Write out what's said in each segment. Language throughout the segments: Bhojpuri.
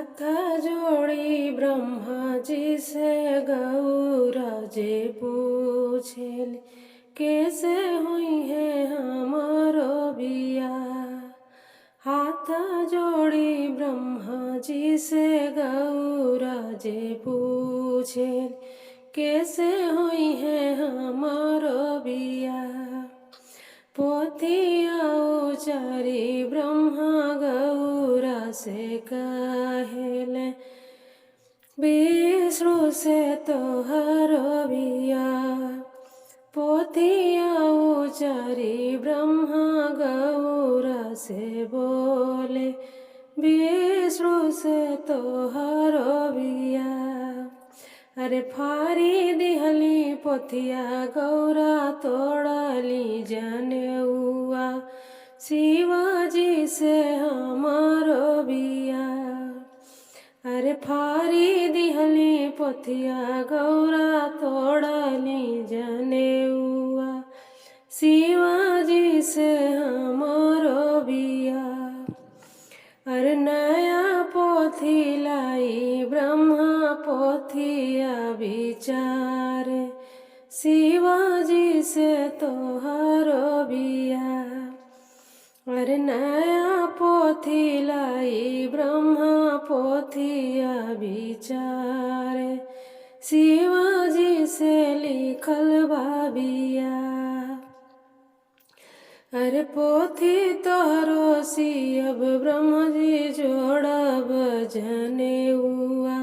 हाथ जोड़ी ब्रह्मा जी से गौरा जे पूछेल कैसे हुई है हमारो बिया। हाथ जोड़ी ब्रह्मा जी से गौरा जे पूछेल कैसे हुई है हमारो बिया। पोथिया उचारी ब्रह्मा गौरा से कहेले विष्णु से तोहरो बिया। पोथिया उचारी ब्रह्मा गौरा से बोले विष्णु से तोहरो बिया। अरे फारी दिहली पोथिया गौरा तोड़ली जनेउआ शिवाजी से हमारो बिया। अरे फारी दिहली पोथिया गौरा तोड़ली जनेउआ शिवाजी से हमारो बिया। अरे नया पोथी लाई ब्रह्मा पोथिया विचार शिवाजी से तोहरो बिया। अरे नया पोथी लाई ब्रह्मा पोथिया विचार शिवाजी से लिखल बाबिया। अरे पोथी तोहरो सियब ब्रह्मा जी जोड़ब जनेउआ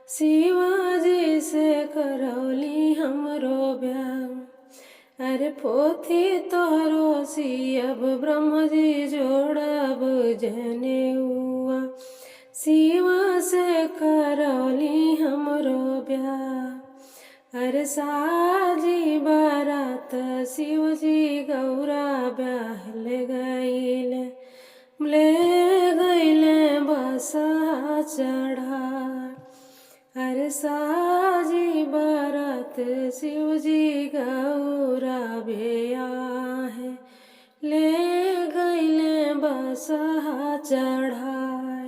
शिवाजी से करौली हमरो ब्याह। अरे पोथी तोहरो सियब ब्रह्मा जी जोड़ब जनेउआ शिवा से करौली हमरो ब्याह। अरे साजी बारात शिवजी गौरा ब्याह ले गईले बसा चढ़ा। अरे साजी बारात शिवजी गौरा ब्याह ले गईले बसा चढ़ाए।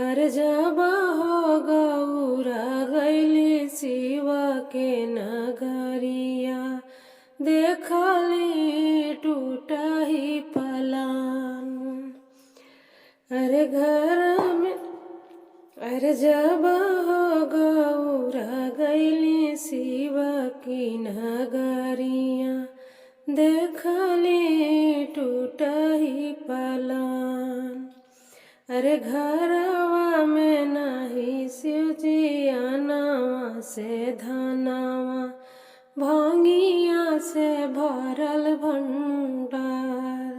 अरे जब हो गौरा गईली शिव के नगरिया देखली टूटा ही पलान। अरे घर में अरे जब हो गौरा गईली शिव की नगरिया देखली टूटा ही पलान। अरे घरवा में नाही शिवजी अनावा से धनावा भांगिया से भरल भंडार।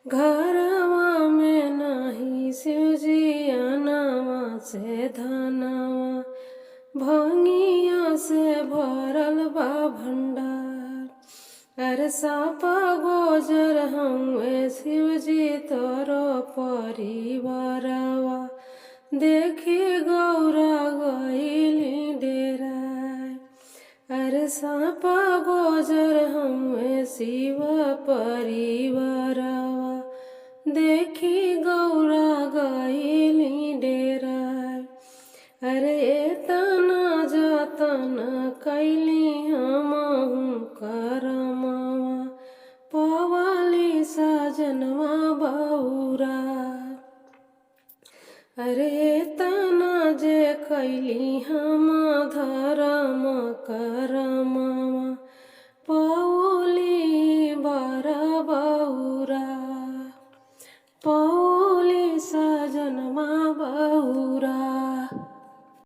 घरवा में नाही शिवजी अनावा से धनावा भांगिया से भरल बा भंडार। अरे साप गोजर हमें शिवजी तोरो परिवारवा देखी गौरा गईली डेराय। अरे साप गोजर हमें शिव परिवारवा देखी गौरा गईली डेराय। अरे एतना जतन कैली हमहु करमवा पवाली सजनवा बौरा। अरे तना जे कैली हम धर्म करमवा